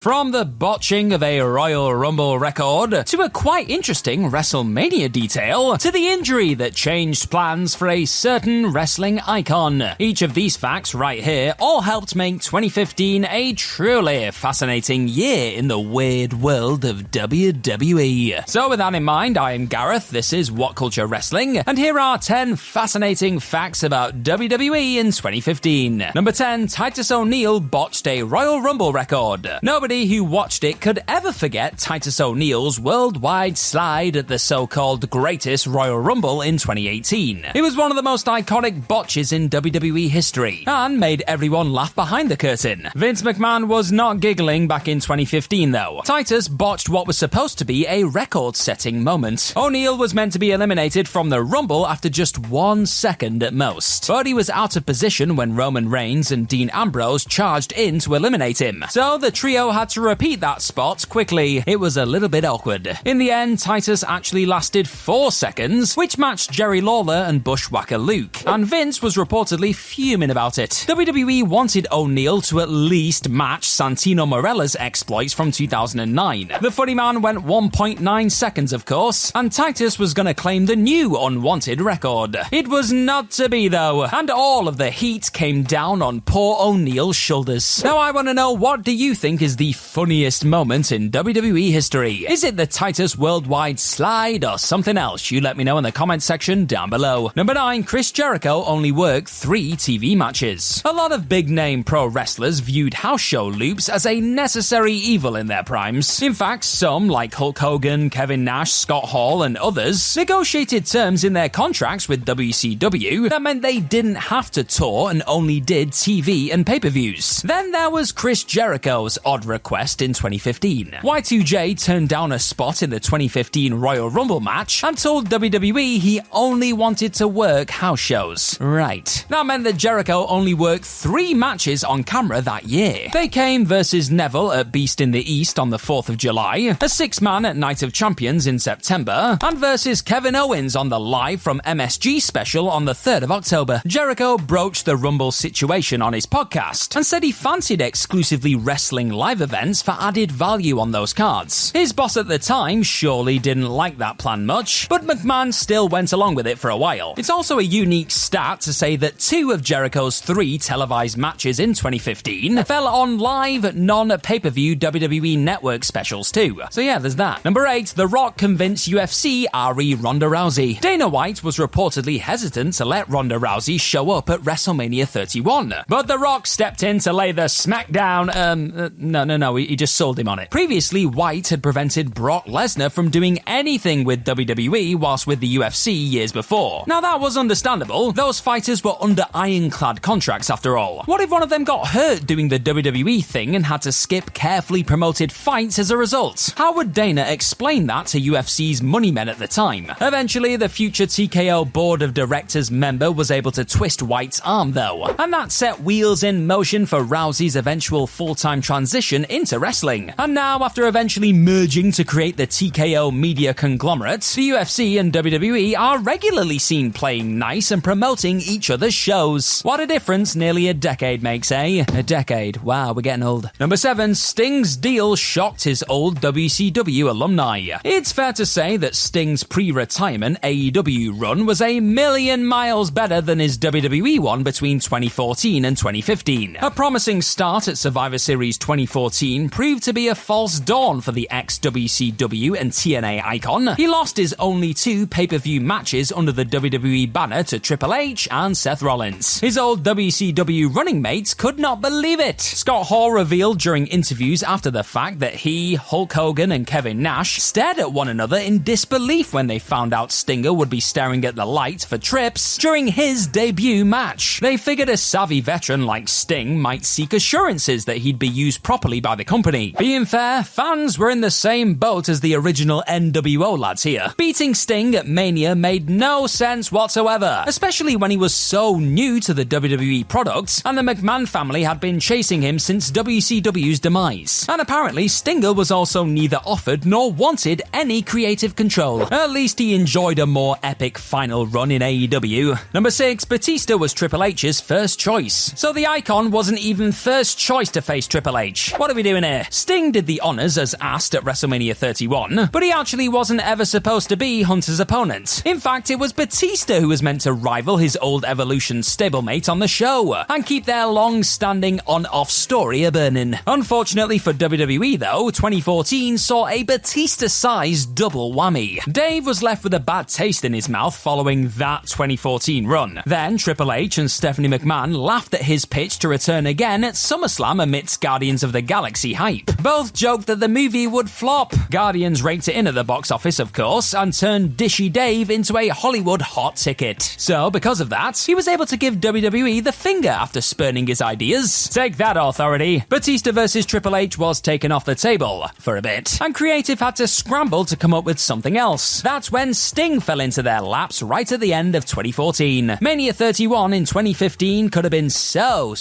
From the botching of a Royal Rumble record, to a quite interesting WrestleMania detail, to the injury that changed plans for a certain wrestling icon. Each of these facts right here all helped make 2015 a truly fascinating year in the weird world of WWE. So with that in mind, I am Gareth, this is What Culture Wrestling, and here are 10 fascinating facts about WWE in 2015. Number 10, Titus O'Neil botched a Royal Rumble record. Nobody who watched it could ever forget Titus O'Neil's worldwide slide at the so-called greatest Royal Rumble in 2018. It was one of the most iconic botches in WWE history, and made everyone laugh behind the curtain. Vince McMahon was not giggling back in 2015 though. Titus botched what was supposed to be a record-setting moment. O'Neil was meant to be eliminated from the Rumble after just 1 second at most, but he was out of position when Roman Reigns and Dean Ambrose charged in to eliminate him, so the trio had to repeat that spot quickly. It was a little bit awkward. In the end, Titus actually lasted 4 seconds, which matched Jerry Lawler and Bushwhacker Luke, and Vince was reportedly fuming about it. WWE wanted O'Neil to at least match Santino Marella's exploits from 2009. The funny man went 1.9 seconds, of course, and Titus was gonna claim the new unwanted record. It was not to be though, and all of the heat came down on poor O'Neil's shoulders. Now I want to know, what do you think is the funniest moment in WWE history? Is it the Titus worldwide slide or something else? You let me know in the comment section down below. Number 9, Chris Jericho only worked 3 TV matches. A lot of big name pro wrestlers viewed house show loops as a necessary evil in their primes. In fact, some, like Hulk Hogan, Kevin Nash, Scott Hall and others, negotiated terms in their contracts with WCW that meant they didn't have to tour and only did TV and pay-per-views. Then there was Chris Jericho's odd request in 2015. Y2J turned down a spot in the 2015 Royal Rumble match and told WWE he only wanted to work house shows. Right. That meant that Jericho only worked 3 matches on camera that year. They came versus Neville at Beast in the East on the 4th of July, a 6-man at Night of Champions in September, and versus Kevin Owens on the Live from MSG special on the 3rd of October. Jericho broached the Rumble situation on his podcast and said he fancied exclusively wrestling live events for added value on those cards. His boss at the time surely didn't like that plan much, but McMahon still went along with it for a while. It's also a unique stat to say that 2 of Jericho's 3 televised matches in 2015 fell on live, non-pay-per-view WWE Network specials too. So yeah, there's that. Number 8, The Rock convinced UFC Ari Ronda Rousey. Dana White was reportedly hesitant to let Ronda Rousey show up at WrestleMania 31, but The Rock stepped in to lay the smackdown. No, he just sold him on it. Previously, White had prevented Brock Lesnar from doing anything with WWE whilst with the UFC years before. Now that was understandable. Those fighters were under ironclad contracts after all. What if one of them got hurt doing the WWE thing and had to skip carefully promoted fights as a result? How would Dana explain that to UFC's money men at the time? Eventually, the future TKO board of directors member was able to twist White's arm though, and that set wheels in motion for Rousey's eventual full-time transition into wrestling. And now, after eventually merging to create the TKO media conglomerate, the UFC and WWE are regularly seen playing nice and promoting each other's shows. What a difference nearly a decade makes, eh? A decade. Wow, we're getting old. Number 7, Sting's deal shocked his old WCW alumni. It's fair to say that Sting's pre-retirement AEW run was a million miles better than his WWE one between 2014 and 2015. A promising start at Survivor Series 2014 proved to be a false dawn for the ex-WCW and TNA icon. He lost his only 2 pay-per-view matches under the WWE banner to Triple H and Seth Rollins. His old WCW running mates could not believe it. Scott Hall revealed during interviews after the fact that he, Hulk Hogan and Kevin Nash stared at one another in disbelief when they found out Stinger would be staring at the light for trips during his debut match. They figured a savvy veteran like Sting might seek assurances that he'd be used properly by the company. Being fair, fans were in the same boat as the original NWO lads here. Beating Sting at Mania made no sense whatsoever, especially when he was so new to the WWE product and the McMahon family had been chasing him since WCW's demise. And apparently Stinger was also neither offered nor wanted any creative control. At least he enjoyed a more epic final run in AEW. Number 6, Batista was Triple H's first choice, so the icon wasn't even first choice to face Triple H. What what are we doing here? Sting did the honors as asked at WrestleMania 31, but he actually wasn't ever supposed to be Hunter's opponent. In fact, it was Batista who was meant to rival his old Evolution stablemate on the show, and keep their long-standing on-off story a-burning. Unfortunately for WWE though, 2014 saw a Batista-sized double whammy. Dave was left with a bad taste in his mouth following that 2014 run. Then Triple H and Stephanie McMahon laughed at his pitch to return again at SummerSlam amidst Guardians of the Galaxy hype. Both joked that the movie would flop. Guardians raked it in at the box office, of course, and turned Dishy Dave into a Hollywood hot ticket. So, because of that, he was able to give WWE the finger after spurning his ideas. Take that, authority. Batista versus Triple H was taken off the table for a bit, and creative had to scramble to come up with something else. That's when Sting fell into their laps right at the end of 2014. Mania 31 in 2015 could have been so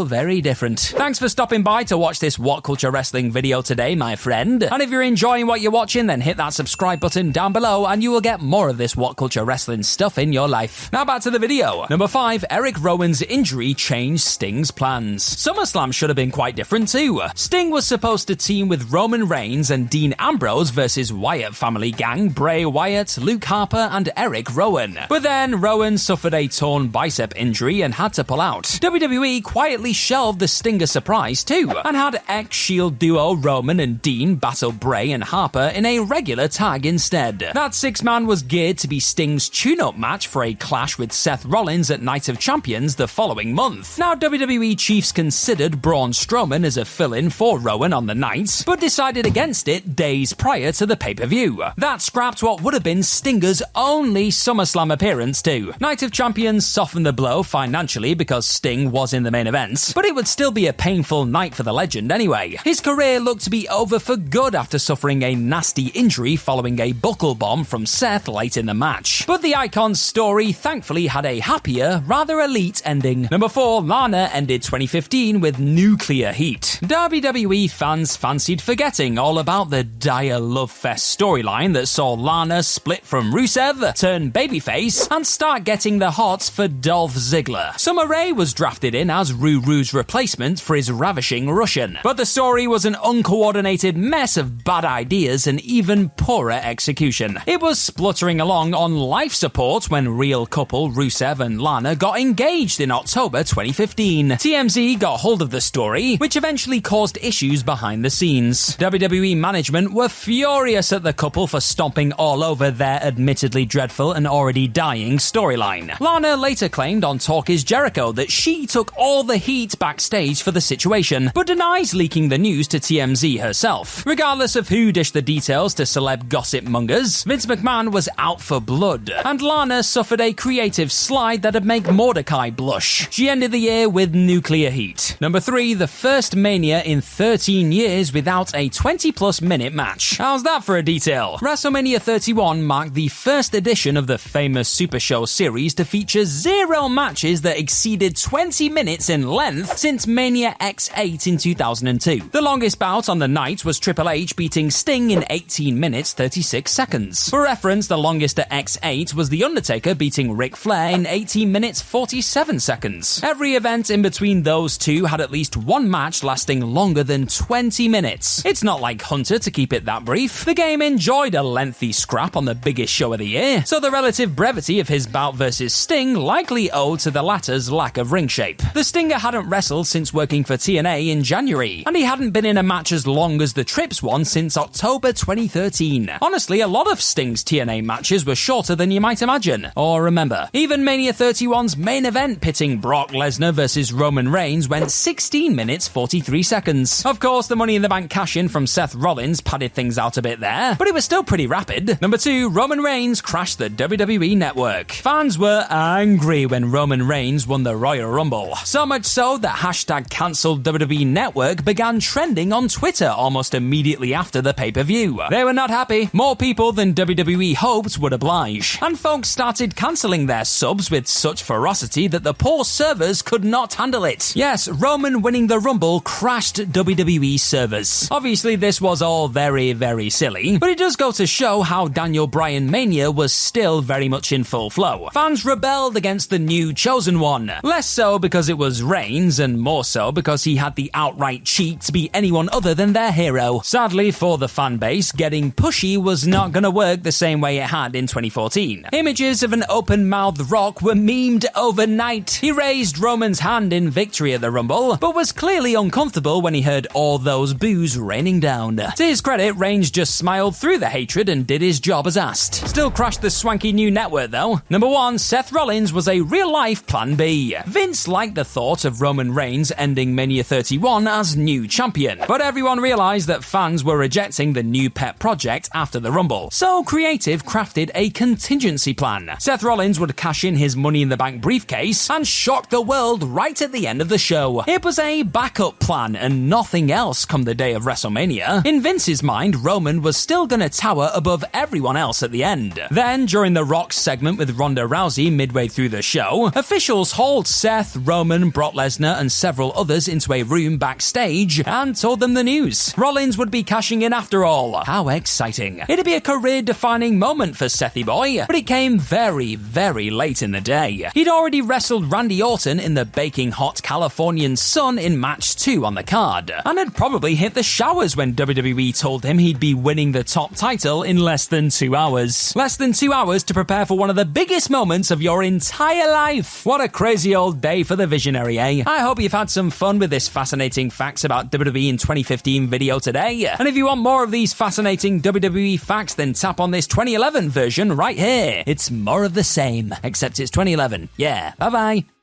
very different. Thanks for stopping by to watch this What Culture Wrestling video today, my friend. And if you're enjoying what you're watching, then hit that subscribe button down below and you will get more of this What Culture Wrestling stuff in your life. Now back to the video. Number 5, Eric Rowan's injury changed Sting's plans. SummerSlam should have been quite different too. Sting was supposed to team with Roman Reigns and Dean Ambrose versus Wyatt family gang, Bray Wyatt, Luke Harper and Eric Rowan. But then Rowan suffered a torn bicep injury and had to pull out. WWE quietly shelved the Stinger surprise too, and had ex-Shield duo Roman and Dean battle Bray and Harper in a regular tag instead. That six-man was geared to be Sting's tune-up match for a clash with Seth Rollins at Night of Champions the following month. Now, WWE chiefs considered Braun Strowman as a fill-in for Rowan on the night, but decided against it days prior to the pay-per-view. That scrapped what would have been Stinger's only SummerSlam appearance too. Night of Champions softened the blow financially because Sting was in the main event, but it would still be a painful night for the legend anyway. His career looked to be over for good after suffering a nasty injury following a buckle bomb from Seth late in the match. But the Icon's story thankfully had a happier, rather elite ending. Number 4, Lana ended 2015 with nuclear heat. WWE fans fancied forgetting all about the dire love fest storyline that saw Lana split from Rusev, turn babyface, and start getting the hots for Dolph Ziggler. Summer Rae was drafted in as Ruru's replacement for his ravishing Russian, but the story was an uncoordinated mess of bad ideas and even poorer execution. It was spluttering along on life support when real couple Rusev and Lana got engaged in October 2015. TMZ got hold of the story, which eventually caused issues behind the scenes. WWE management were furious at the couple for stomping all over their admittedly dreadful and already dying storyline. Lana later claimed on Talk Is Jericho that she took all the heat backstage for the situation, but denies leaking the news to TMZ herself. Regardless of who dished the details to celeb gossip mongers, Vince McMahon was out for blood, and Lana suffered a creative slide that'd make Mordecai blush. She ended the year with nuclear heat. Number 3, the first Mania in 13 years without a 20-plus minute match. How's that for a detail? WrestleMania 31 marked the first edition of the famous Super Show series to feature 0 matches that exceeded 20 minutes in length since Mania X8 in 2002. The longest bout on the night was Triple H beating Sting in 18 minutes 36 seconds. For reference, the longest at X8 was The Undertaker beating Ric Flair in 18 minutes 47 seconds. Every event in between those two had at least one match lasting longer than 20 minutes. It's not like Hunter to keep it that brief. The game enjoyed a lengthy scrap on the biggest show of the year, so the relative brevity of his bout versus Sting likely owed to the latter's lack of ring shape. The Stinger hadn't wrestled since working for TNA in January, and he hadn't been in a match as long as the Trips one since October 2013. Honestly, a lot of Sting's TNA matches were shorter than you might imagine or remember. Even Mania 31's main event pitting Brock Lesnar versus Roman Reigns went 16 minutes 43 seconds. Of course, the Money in the Bank cash-in from Seth Rollins padded things out a bit there, but it was still pretty rapid. Number 2, Roman Reigns crashed the WWE Network. Fans were angry when Roman Reigns won the Royal Rumble, so much so that hashtag cancelled WWE Network began trending on Twitter almost immediately after the pay-per-view. They were not happy. More people than WWE hoped would oblige, and folks started cancelling their subs with such ferocity that the poor servers could not handle it. Yes, Roman winning the Rumble crashed WWE servers. Obviously, this was all very silly, but it does go to show how Daniel Bryan Mania was still very much in full flow. Fans rebelled against the new chosen one, less so because it was Reigns and more so because he had the outright cheek to be anyone other than their hero. Sadly for the fan base, getting pushy was not gonna work the same way it had in 2014. Images of an open-mouthed Rock were memed overnight. He raised Roman's hand in victory at the Rumble, but was clearly uncomfortable when he heard all those boos raining down. To his credit, Reigns just smiled through the hatred and did his job as asked. Still crashed the swanky new network though. Number 1, Seth Rollins was a real-life plan B. Vince liked the thought of Roman Reigns ending Mania 31 as new champion, but everyone realized that fans were rejecting the new pet project after the Rumble, so creative crafted a contingency plan. Seth Rollins would cash in his Money in the Bank briefcase and shock the world right at the end of the show. It was a backup plan and nothing else come the day of WrestleMania. In Vince's mind, Roman was still gonna tower above everyone else at the end. Then, during the Rock segment with Ronda Rousey midway through the show, officials hauled Seth, Roman, Brock Lesnar and several others into a room backstage and told them the news. Rollins would be cashing in after all. How exciting. It'd be a career-defining moment for Sethy Boy, but it came very, very late in the day. He'd already wrestled Randy Orton in the baking hot Californian sun in match 2 on the card, and had probably hit the showers when WWE told him he'd be winning the top title in less than 2 hours. Less than 2 hours to prepare for one of the biggest moments of your entire life. What a crazy old day for the visionary, eh? I hope you've had some fun with this fascinating facts about WWE in 2015 video today. And if you want more of these fascinating WWE facts, then tap on this 2011 version right here. It's more of the same, except it's 2011. Yeah, bye-bye.